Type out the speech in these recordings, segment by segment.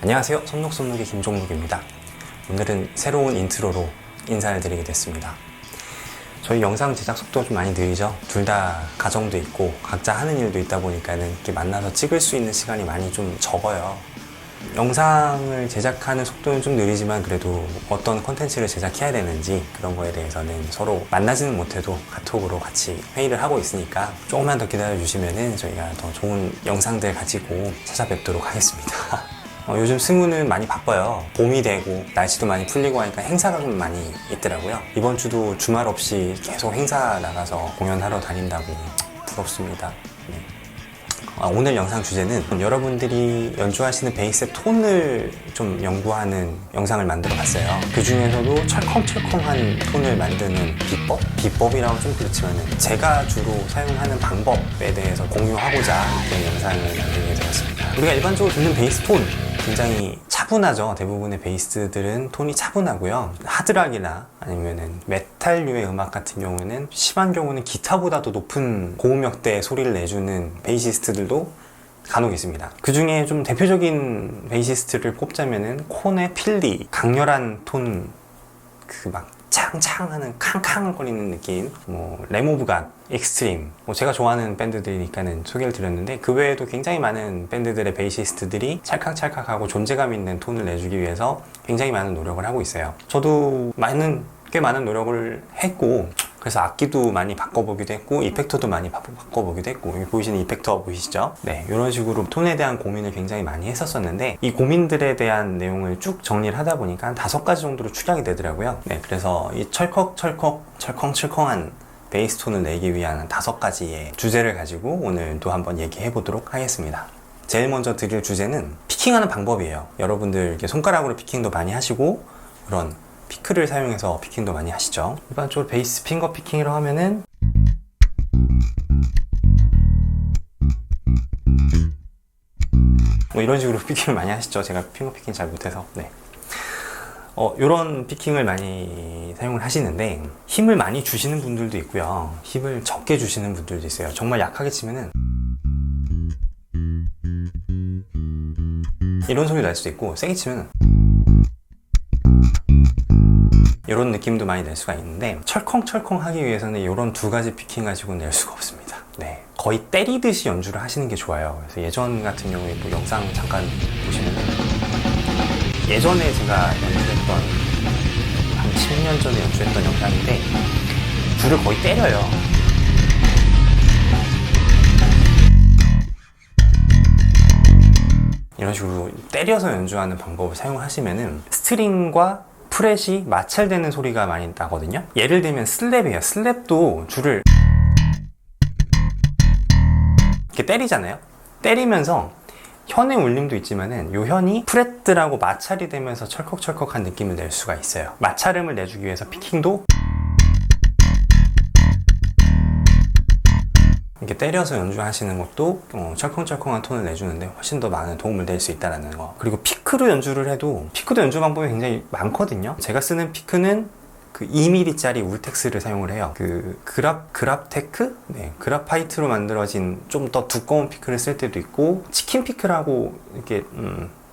안녕하세요. 손록손록의 김종록입니다. 오늘은 새로운 인트로로 인사를 드리게 됐습니다. 저희 영상 제작 속도가 좀 많이 느리죠? 둘 다 가정도 있고 각자 하는 일도 있다 보니까는 이렇게 만나서 찍을 수 있는 시간이 많이 좀 적어요. 영상을 제작하는 속도는 좀 느리지만 그래도 어떤 컨텐츠를 제작해야 되는지 그런 거에 대해서는 서로 만나지는 못해도 카톡으로 같이 회의를 하고 있으니까 조금만 더 기다려 주시면은 저희가 더 좋은 영상들 가지고 찾아뵙도록 하겠습니다. 요즘 승우는 많이 바빠요. 봄이 되고 날씨도 많이 풀리고 하니까 행사가 좀 많이 있더라고요. 이번 주도 주말 없이 계속 행사 나가서 공연하러 다닌다고. 부럽습니다. 네. 오늘 영상 주제는 여러분들이 연주하시는 베이스의 톤을 좀 연구하는 영상을 만들어 봤어요. 그 중에서도 철컹철컹한 톤을 만드는 비법이라고 좀 그렇지만 제가 주로 사용하는 방법에 대해서 공유하고자 이런 영상을 만들게 되었습니다. 우리가 일반적으로 듣는 베이스 톤 굉장히 차분하죠. 대부분의 베이스들은 톤이 차분하고요. 하드락이나 아니면은 메탈류의 음악 같은 경우에는 심한 경우는 기타보다도 높은 고음역대의 소리를 내주는 베이시스트들도 간혹 있습니다. 그 중에 좀 대표적인 베이시스트를 꼽자면은 콘의 필리, 강렬한 톤, 그 막 창창하는 캉캉거리는 느낌, 레모브갓, 익스트림, 제가 좋아하는 밴드들이니까는 소개를 드렸는데 그 외에도 굉장히 많은 밴드들의 베이시스트들이 찰칵찰칵하고 존재감 있는 톤을 내주기 위해서 굉장히 많은 노력을 하고 있어요. 저도 꽤 많은 노력을 했고 그래서 악기도 많이 바꿔보기도 했고 이펙터도 많이 바꿔보기도 했고 여기 보이시는 이펙터 보이시죠? 네, 이런 식으로 톤에 대한 고민을 굉장히 많이 했었었는데 이 고민들에 대한 내용을 쭉 정리를 하다 보니까 한 5가지 정도로 축약이 되더라고요. 네, 그래서 이 철컹철컹한 베이스 톤을 내기 위한 5가지의 주제를 가지고 오늘도 한번 얘기해 보도록 하겠습니다. 제일 먼저 드릴 주제는 피킹하는 방법이에요. 여러분들 이렇게 손가락으로 피킹도 많이 하시고 그런 피크를 사용해서 피킹도 많이 하시죠. 일반적으로 베이스 핑거 피킹이라고 하면은 이런 식으로 피킹을 많이 하시죠. 제가 핑거 피킹 잘 못해서. 네. 이런 피킹을 많이 사용을 하시는데 힘을 많이 주시는 분들도 있고요. 힘을 적게 주시는 분들도 있어요. 정말 약하게 치면은 이런 소리 날 수도 있고 세게 치면은 이런 느낌도 많이 낼 수가 있는데 철컹철컹 하기 위해서는 이런 2가지 피킹 가지고 낼 수가 없습니다. 네, 거의 때리듯이 연주를 하시는 게 좋아요. 그래서 예전 같은 경우에 영상 잠깐 보시면 예전에 제가 연주했던 한 10년 전에 연주했던 영상인데 줄을 거의 때려요. 이런 식으로 때려서 연주하는 방법을 사용하시면은 스트링과 프렛이 마찰되는 소리가 많이 나거든요. 예를 들면 슬랩이에요. 슬랩도 줄을 이렇게 때리잖아요. 때리면서 현의 울림도 있지만은 이 현이 프렛들하고 마찰이 되면서 철컥철컥한 느낌을 낼 수가 있어요. 마찰음을 내주기 위해서 피킹도 이렇게 때려서 연주하시는 것도 철컹철컹한 톤을 내주는데 훨씬 더 많은 도움을 낼 수 있다는 거. 그리고 피크로 연주를 해도 피크도 연주 방법이 굉장히 많거든요. 제가 쓰는 피크는 그 2mm짜리 울텍스를 사용을 해요. 그 그랍테크? 네, 그라파이트로 만들어진 좀 더 두꺼운 피크를 쓸 때도 있고 치킨 피크라고 이렇게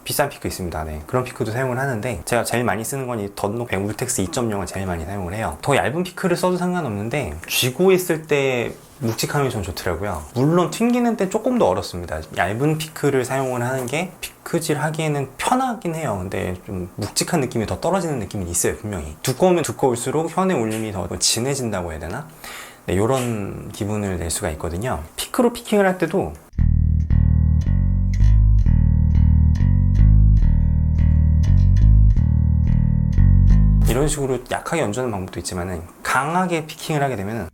비싼 피크 있습니다. 네, 그런 피크도 사용을 하는데 제가 제일 많이 쓰는 건 이 덧녹 100 울텍스 2.0을 제일 많이 사용을 해요. 더 얇은 피크를 써도 상관없는데 쥐고 있을 때 묵직함이 좀 좋더라고요. 물론 튕기는 때 조금 더 어렵습니다. 얇은 피크를 사용을 하는 게 피크질 하기에는 편하긴 해요. 근데 좀 묵직한 느낌이 더 떨어지는 느낌이 있어요. 분명히 두꺼우면 두꺼울수록 현의 울림이 더 진해진다고 해야 되나? 네, 이런 기분을 낼 수가 있거든요. 피크로 피킹을 할 때도 이런 식으로 약하게 연주하는 방법도 있지만 강하게 피킹을 하게 되면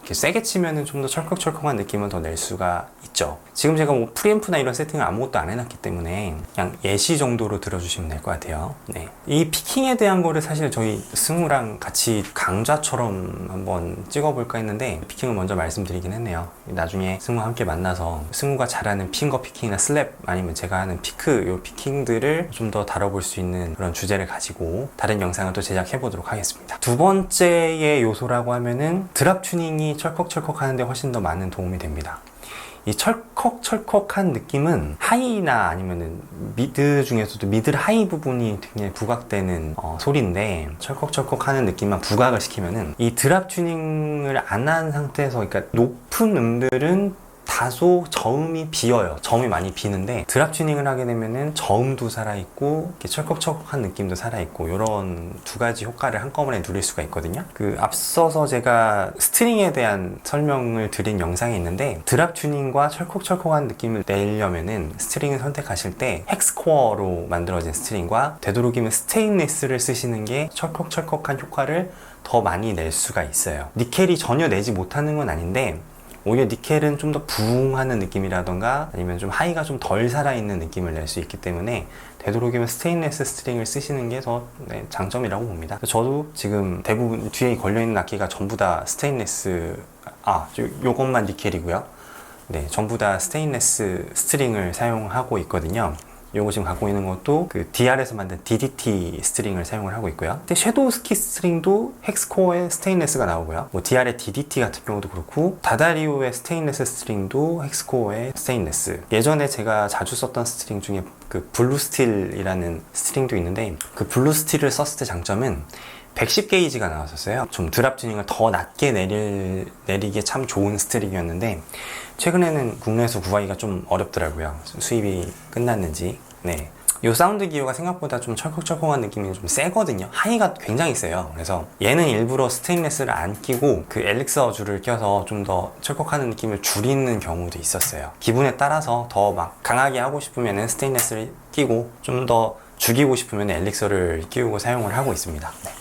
이렇게 세게 치면 좀 더 철컥철컥한 느낌을 더 낼 수가 있죠. 지금 제가 프리앰프나 이런 세팅을 아무것도 안 해놨기 때문에 그냥 예시 정도로 들어주시면 될 것 같아요. 네. 이 피킹에 대한 거를 사실 저희 승우랑 같이 강좌처럼 한번 찍어볼까 했는데 피킹을 먼저 말씀드리긴 했네요. 나중에 승우와 함께 만나서 승우가 잘하는 핑거 피킹이나 슬랩 아니면 제가 하는 피크 요 피킹들을 좀 더 다뤄볼 수 있는 그런 주제를 가지고 다른 영상을 또 제작해 보도록 하겠습니다. 두 번째의 요소라고 하면은 드랍 튜닝이 철컥철컥 하는데 훨씬 더 많은 도움이 됩니다. 이 철컥철컥한 느낌은 하이나 아니면은 미드 중에서도 미드 하이 부분이 굉장히 부각되는 소리인데, 철컥철컥하는 느낌만 부각을 시키면은 이 드랍 튜닝을 안 한 상태에서, 그러니까 높은 음들은 다소 저음이 비어요. 저음이 많이 비는데 드랍 튜닝을 하게 되면은 저음도 살아있고 이렇게 철컥철컥한 느낌도 살아있고, 이런 두 가지 효과를 한꺼번에 누릴 수가 있거든요. 그 앞서서 제가 스트링에 대한 설명을 드린 영상이 있는데, 드랍 튜닝과 철컥철컥한 느낌을 내려면은 스트링을 선택하실 때 헥스코어로 만들어진 스트링과 되도록이면 스테인리스를 쓰시는 게 철컥철컥한 효과를 더 많이 낼 수가 있어요. 니켈이 전혀 내지 못하는 건 아닌데, 오히려 니켈은 좀 더 부웅하는 느낌이라던가 아니면 좀 하이가 좀 덜 살아있는 느낌을 낼 수 있기 때문에 되도록이면 스테인리스 스트링을 쓰시는 게 더 장점이라고 봅니다. 저도 지금 대부분 뒤에 걸려있는 악기가 전부 다 스테인리스, 요것만 니켈이고요. 네, 전부 다 스테인리스 스트링을 사용하고 있거든요. 요거 지금 갖고 있는 것도 그 DR에서 만든 DDT 스트링을 사용을 하고 있고요. 근데 섀도우 스키 스트링도 헥스코어의 스테인레스가 나오고요. 뭐 DR의 DDT 같은 경우도 그렇고, 다다리오의 스테인레스 스트링도 헥스코어의 스테인레스. 예전에 제가 자주 썼던 스트링 중에 그 블루스틸이라는 스트링도 있는데, 그 블루스틸을 썼을 때 장점은 110게이지가 나왔었어요. 좀 드랍 튜닝을 더 낮게 내리기에 참 좋은 스트링이었는데, 최근에는 국내에서 구하기가 좀 어렵더라고요. 수입이 끝났는지. 네. 이 사운드 기어가 생각보다 좀 철컥철컥한 느낌이 좀 세거든요. 하이가 굉장히 세요. 그래서 얘는 일부러 스테인레스를 안 끼고 그 엘릭서 줄을 껴서 좀 더 철컥하는 느낌을 줄이는 경우도 있었어요. 기분에 따라서 더 막 강하게 하고 싶으면 스테인레스를 끼고, 좀 더 죽이고 싶으면 엘릭서를 끼우고 사용을 하고 있습니다. 네.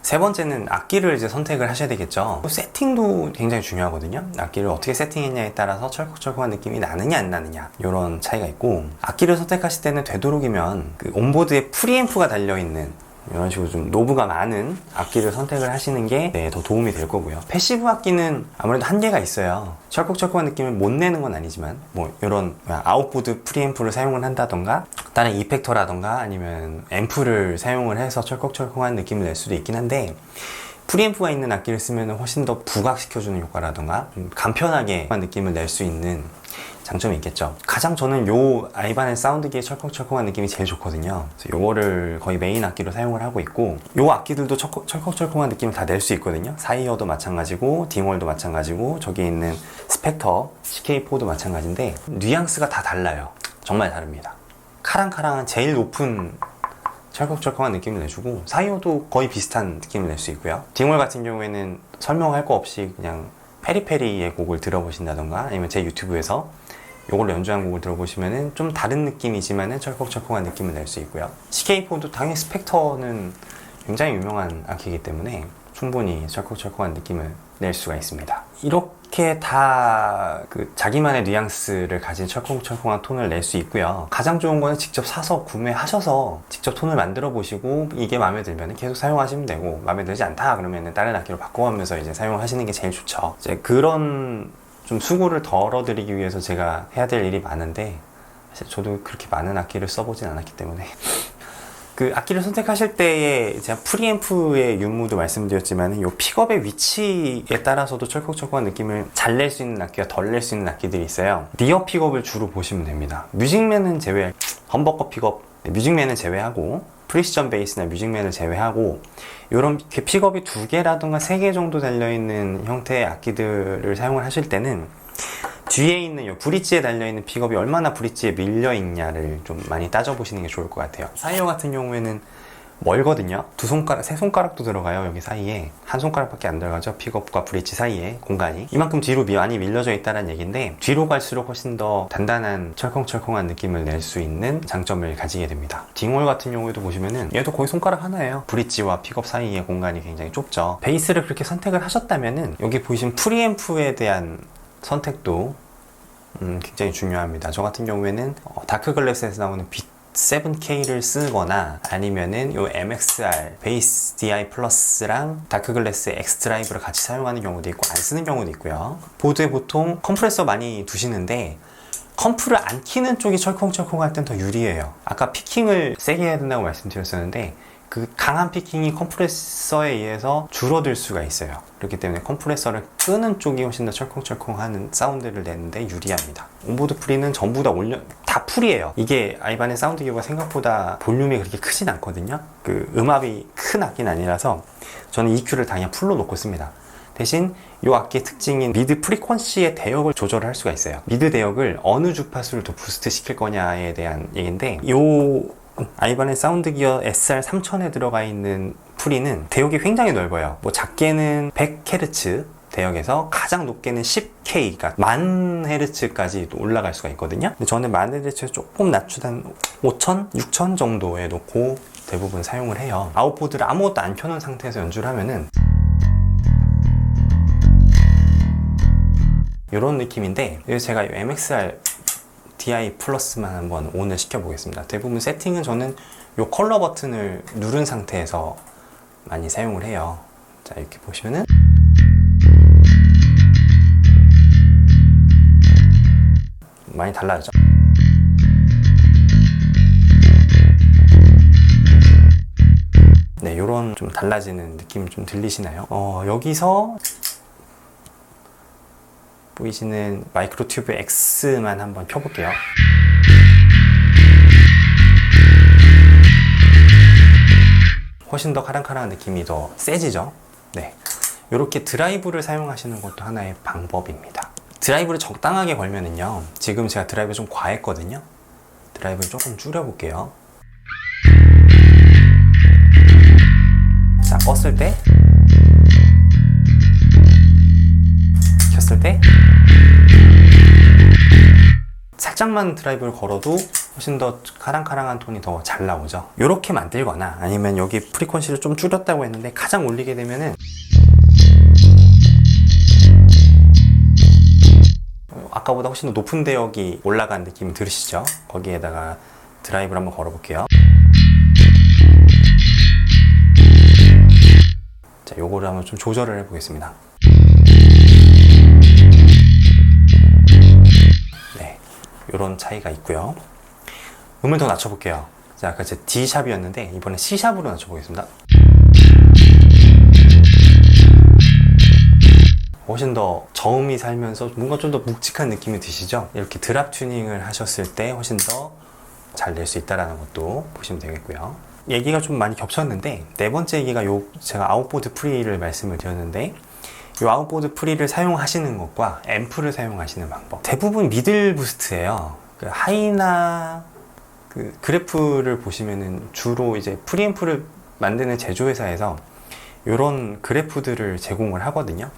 세 번째는 악기를 이제 선택을 하셔야 되겠죠. 세팅도 굉장히 중요하거든요. 악기를 어떻게 세팅했냐에 따라서 철컥철컥한 느낌이 나느냐 안 나느냐, 이런 차이가 있고, 악기를 선택하실 때는 되도록이면 그 온보드에 프리앰프가 달려있는 이런 식으로 좀 노브가 많은 악기를 선택을 하시는 게 더 도움이 될 거고요. 패시브 악기는 아무래도 한계가 있어요. 철컥철컥한 느낌을 못 내는 건 아니지만, 뭐 이런 아웃보드 프리앰프를 사용을 한다던가 다른 이펙터라던가 아니면 앰프를 사용을 해서 철컥철컥한 느낌을 낼 수도 있긴 한데, 프리앰프가 있는 악기를 쓰면 훨씬 더 부각시켜주는 효과라던가 좀 간편하게 느낌을 낼 수 있는 장점이 있겠죠. 가장 저는 요 아이바넷 사운드기의 철컥철컥한 느낌이 제일 좋거든요. 그래서 요거를 거의 메인 악기로 사용을 하고 있고, 요 악기들도 철컥철컥한 느낌을 다 낼 수 있거든요. 사이어도 마찬가지고 딩월도 마찬가지고, 저기 있는 스펙터 CK4도 마찬가지인데 뉘앙스가 다 달라요. 정말 다릅니다. 카랑카랑한 제일 높은 철컥철컥한 느낌을 내주고, 사이어도 거의 비슷한 느낌을 낼 수 있고요. 딩월 같은 경우에는 설명할 거 없이 그냥 페리페리의 곡을 들어보신다던가 아니면 제 유튜브에서 요걸로 연주한 곡을 들어보시면은 좀 다른 느낌이지만은 철컥철컥한 느낌을 낼 수 있고요. CK4도 당연히 스펙터는 굉장히 유명한 악기이기 때문에 충분히 철컥철컥한 느낌을 낼 수가 있습니다. 이렇게 다 그 자기만의 뉘앙스를 가진 철컥철컥한 톤을 낼 수 있고요. 가장 좋은 거는 직접 사서 구매하셔서 직접 톤을 만들어 보시고, 이게 마음에 들면 계속 사용하시면 되고, 마음에 들지 않다 그러면 다른 악기로 바꿔가면서 이제 사용하시는 게 제일 좋죠. 이제 그런 좀 수고를 덜어드리기 위해서 제가 해야 될 일이 많은데, 사실 저도 그렇게 많은 악기를 써보진 않았기 때문에 그 악기를 선택하실 때에 제가 프리앰프의 유무도 말씀드렸지만, 이 픽업의 위치에 따라서도 철컥철컥한 느낌을 잘 낼 수 있는 악기와 덜 낼 수 있는 악기들이 있어요. 리어 픽업을 주로 보시면 됩니다. 뮤직맨은 험버커 픽업, 뮤직맨은 제외하고, 프리시전 베이스나 뮤직맨을 제외하고, 이런 픽업이 2개라든가 3개 정도 달려있는 형태의 악기들을 사용을 하실 때는 뒤에 있는 이 브릿지에 달려있는 픽업이 얼마나 브릿지에 밀려있냐를 좀 많이 따져보시는 게 좋을 것 같아요. 사이어 같은 경우에는 멀거든요. 2손가락, 3손가락도 들어가요. 여기 사이에 1손가락밖에 안 들어가죠. 픽업과 브릿지 사이에 공간이 이만큼 뒤로 많이 밀려져 있다는 얘기인데, 뒤로 갈수록 훨씬 더 단단한 철컹철컹한 느낌을 낼 수 있는 장점을 가지게 됩니다. 딩월 같은 경우에도 보시면은 얘도 거의 손가락 하나예요. 브릿지와 픽업 사이의 공간이 굉장히 좁죠. 베이스를 그렇게 선택을 하셨다면은 여기 보이신 프리앰프에 대한 선택도 굉장히 중요합니다. 저 같은 경우에는 다크글래스에서 나오는 B7K를 쓰거나 아니면은 요 MXR 베이스 DI 플러스랑 다크글래스 X 드라이브를 같이 사용하는 경우도 있고 안 쓰는 경우도 있고요. 보드에 보통 컴프레서 많이 두시는데 컴프를 안 키는 쪽이 철컹철컹 할 땐 더 유리해요. 아까 피킹을 세게 해야 된다고 말씀드렸었는데 그 강한 피킹이 컴프레서에 의해서 줄어들 수가 있어요. 그렇기 때문에 컴프레서를 끄는 쪽이 훨씬 더 철컹철컹하는 사운드를 내는데 유리합니다. 온보드 프리는 전부 다 풀이에요. 이게 아이반의 사운드 기어가 생각보다 볼륨이 그렇게 크진 않거든요. 그 음압이 큰 악기는 아니라서 저는 EQ를 다 그냥 풀로 놓고 씁니다. 대신 이 악기의 특징인 미드 프리퀀시의 대역을 조절을 할 수가 있어요. 미드 대역을 어느 주파수를 더 부스트 시킬 거냐에 대한 얘기인데, 이 아이반의 사운드 기어 SR3000에 들어가 있는 프리는 대역이 굉장히 넓어요. 뭐 작게는 100Hz 대역에서 가장 높게는 10K, 그러니까 10,000Hz까지 올라갈 수가 있거든요. 근데 저는 10,000Hz 조금 낮추다 한 5,000, 6,000 정도에 놓고 대부분 사용을 해요. 아웃보드를 아무것도 안 켜놓은 상태에서 연주를 하면은 이런 느낌인데, 제가 MXR DI 플러스만 한번 오늘 시켜보겠습니다. 대부분 세팅은 저는 이 컬러 버튼을 누른 상태에서 많이 사용을 해요. 자, 이렇게 보시면은 많이 달라지죠. 네, 이런 좀 달라지는 느낌 좀 들리시나요? 여기서 보이시는 마이크로 튜브 X만 한번 켜볼게요. 훨씬 더 카랑카랑한 느낌이 더 세지죠. 네, 이렇게 드라이브를 사용하시는 것도 하나의 방법입니다. 드라이브를 적당하게 걸면은요, 지금 제가 드라이브 좀 과했거든요. 드라이브를 조금 줄여볼게요. 자, 껐을 때, 켰을 때, 살짝만 드라이브를 걸어도 훨씬 더 카랑카랑한 톤이 더 잘 나오죠. 이렇게 만들거나, 아니면 여기 프리퀀시를 좀 줄였다고 했는데 가장 올리게 되면은 아까보다 훨씬 더 높은 대역이 올라간 느낌이 들으시죠? 거기에다가 드라이브를 한번 걸어볼게요. 자, 요거를 한번 좀 조절을 해보겠습니다. 네, 요런 차이가 있고요. 음을 더 낮춰볼게요. 자, 아까 제 D샵이었는데 이번엔 C샵으로 낮춰보겠습니다. 훨씬 더 저음이 살면서 뭔가 좀 더 묵직한 느낌이 드시죠? 이렇게 드랍 튜닝을 하셨을 때 훨씬 더 잘 낼 수 있다는 것도 보시면 되겠고요. 얘기가 좀 많이 겹쳤는데, 네 번째 얘기가 제가 아웃보드 프리를 말씀을 드렸는데, 이 아웃보드 프리를 사용하시는 것과 앰프를 사용하시는 방법, 대부분 미들 부스트예요. 그 하이나 그 그래프를 보시면은 주로 이제 프리앰프를 만드는 제조회사에서 이런 그래프들을 제공을 하거든요.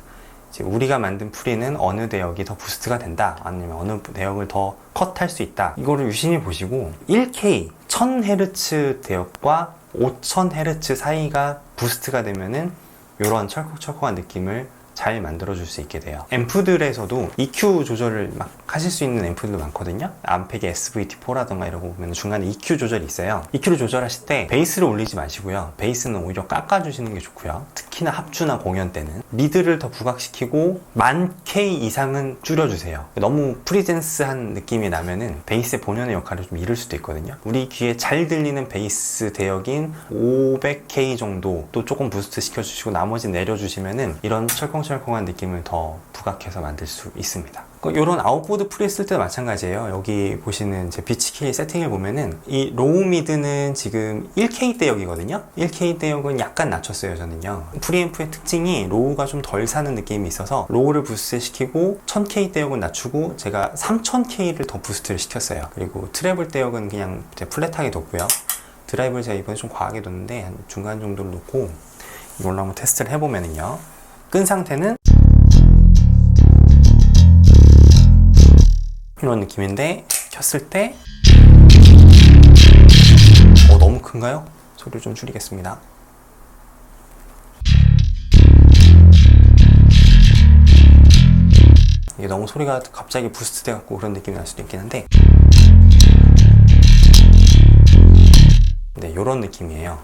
우리가 만든 프리는 어느 대역이 더 부스트가 된다, 아니면 어느 대역을 더 컷할 수 있다, 이거를 유심히 보시고 1K 1000Hz 대역과 5000Hz 사이가 부스트가 되면은 이런 철컥철컥한 느낌을 잘 만들어줄 수 있게 돼요. 앰프들에서도 EQ 조절을 막 하실 수 있는 앰프들도 많거든요. 암팩의 SVT4라던가 이런 거 보면 중간에 EQ 조절이 있어요. EQ를 조절하실 때 베이스를 올리지 마시고요. 베이스는 오히려 깎아주시는 게 좋고요. 특히나 합주나 공연 때는 미드를 더 부각시키고 10,000K 이상은 줄여주세요. 너무 프리젠스한 느낌이 나면은 베이스의 본연의 역할을 좀 잃을 수도 있거든요. 우리 귀에 잘 들리는 베이스 대역인 500K 정도 또 조금 부스트 시켜주시고 나머지 내려주시면은 이런 철컹철컹한 느낌을 더 부각해서 만들 수 있습니다. 이런 아웃보드 프리 쓸 때도 마찬가지예요. 여기 보시는 제 비치키 세팅을 보면은 이 로우 미드는 지금 1K 대역이거든요. 1K 대역은 약간 낮췄어요, 저는요. 프리앰프의 특징이 로우가 좀 덜 사는 느낌이 있어서 로우를 부스트 시키고 1000K 대역은 낮추고 제가 3000K를 더 부스트를 시켰어요. 그리고 트래블 대역은 그냥 플랫하게 뒀고요. 드라이브를 제가 이번에 좀 과하게 뒀는데 한 중간 정도로 놓고 이걸로 한번 테스트를 해보면은요, 끈 상태는 이런 느낌인데 켰을 때 너무 큰가요? 소리를 좀 줄이겠습니다. 이게 너무 소리가 갑자기 부스트 돼갖고 그런 느낌이 날 수도 있긴 한데, 네, 이런 느낌이에요.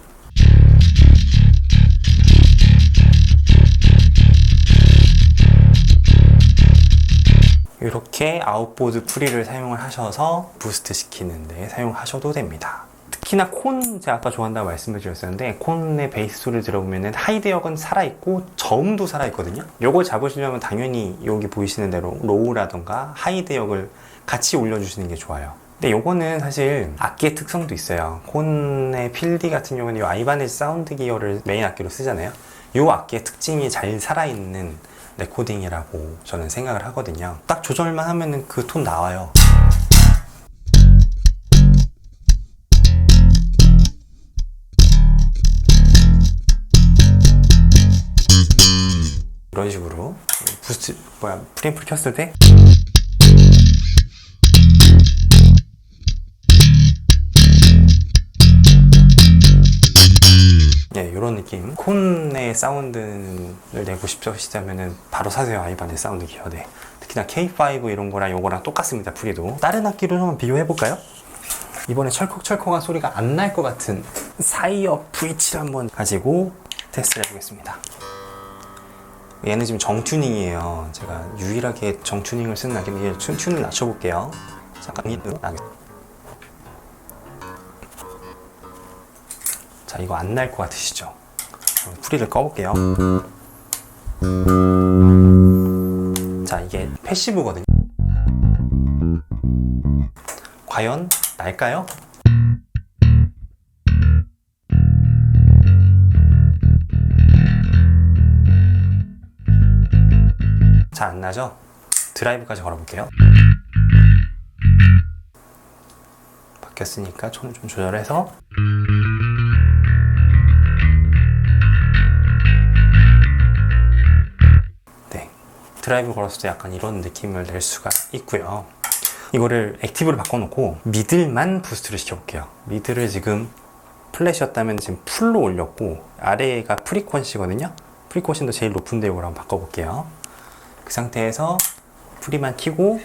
이렇게 아웃보드 프리를 사용을 하셔서 부스트 시키는 데 사용하셔도 됩니다. 특히나 콘, 제가 아까 좋아한다고 말씀을 드렸었는데 콘의 베이스 소리를 들어보면 하이대역은 살아있고 저음도 살아있거든요. 요걸 잡으시려면 당연히 여기 보이시는 대로 로우라던가 하이대역을 같이 올려주시는 게 좋아요. 근데 요거는 사실 악기의 특성도 있어요. 콘의 필디 같은 경우는 이 아이바네즈 사운드 기어를 메인 악기로 쓰잖아요. 요 악기의 특징이 잘 살아있는 레코딩이라고 저는 생각을 하거든요. 딱 조절만 하면은 그 톤 나와요. 이런 식으로 부스트 프리앰프를 켰을 때 네, 이런 느낌. 콘의 사운드를 내고 싶으시다면 바로 사세요. 아이바네즈 사운드 기어. 네. 특히나 K5 이런 거랑 요거랑 똑같습니다. 프리도. 다른 악기로 한번 비교해 볼까요? 이번에 철컥철컥한 소리가 안 날 것 같은 사이어 V7 한번 가지고 테스트를 해보겠습니다. 얘는 지금 정튜닝이에요. 제가 유일하게 정튜닝을 쓰는 악기인데 튜닝을 낮춰볼게요. 잠깐 자, 이거 안 날 것 같으시죠? 프리를 꺼볼게요. 자, 이게 패시브거든요. 과연 날까요? 잘 안 나죠? 드라이브까지 걸어볼게요. 바뀌었으니까 톤을 좀 조절해서 네, 드라이브 걸었을 때 약간 이런 느낌을 낼 수가 있고요. 이거를 액티브로 바꿔놓고 미들만 부스트를 시켜볼게요. 미들을 지금 플랫이었다면 지금 풀로 올렸고 아래가 프리퀀시거든요. 프리퀀시도 제일 높은데 이걸 한번 바꿔볼게요. 그 상태에서 프리만 키고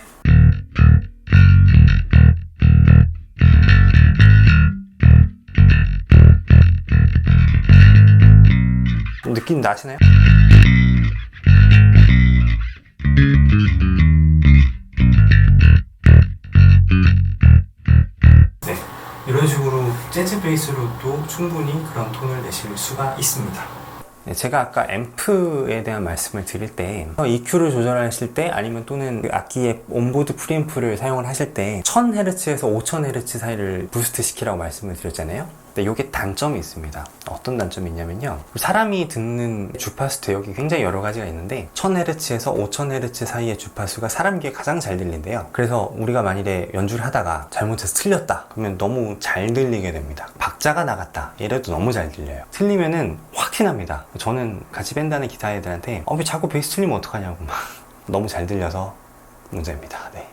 느낌 나시나요? 네, 이런 식으로 재즈 베이스로도 충분히 그런 톤을 내실 수가 있습니다. 네, 제가 아까 앰프에 대한 말씀을 드릴 때 EQ를 조절하실 때 아니면 또는 그 악기의 온보드 프리앰프를 사용을 하실 때 1000Hz에서 5000Hz 사이를 부스트 시키라고 말씀을 드렸잖아요. 근데 이게 단점이 있습니다. 어떤 단점이 있냐면요, 사람이 듣는 주파수 대역이 굉장히 여러 가지가 있는데 1000Hz에서 5000Hz 사이의 주파수가 사람 귀에 가장 잘 들린대요. 그래서 우리가 만일에 연주를 하다가 잘못해서 틀렸다 그러면 너무 잘 들리게 됩니다. 박자가 나갔다 얘라도 너무 잘 들려요. 틀리면은 확 티납니다. 저는 같이 밴드하는 기타 애들한테 왜 자꾸 베이스 틀리면 어떡하냐고 막 너무 잘 들려서 문제입니다. 네.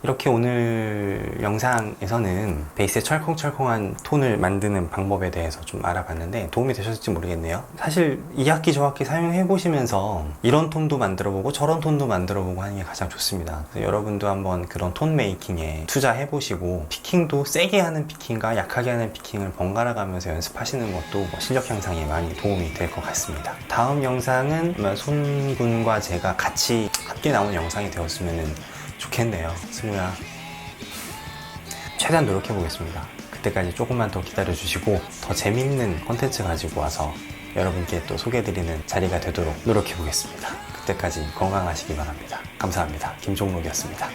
이렇게 오늘 영상에서는 베이스의 철컹철컹한 톤을 만드는 방법에 대해서 좀 알아봤는데 도움이 되셨을지 모르겠네요. 사실 이 악기 저 악기 사용해 보시면서 이런 톤도 만들어 보고 저런 톤도 만들어 보고 하는 게 가장 좋습니다. 여러분도 한번 그런 톤 메이킹에 투자해 보시고 피킹도 세게 하는 피킹과 약하게 하는 피킹을 번갈아 가면서 연습하시는 것도 실력 향상에 많이 도움이 될 것 같습니다. 다음 영상은 손군과 제가 같이 함께 나오는 영상이 되었으면 좋겠네요. 승우야, 최대한 노력해 보겠습니다. 그때까지 조금만 더 기다려 주시고 더 재밌는 컨텐츠 가지고 와서 여러분께 또 소개해드리는 자리가 되도록 노력해 보겠습니다. 그때까지 건강하시기 바랍니다. 감사합니다. 김종록이었습니다.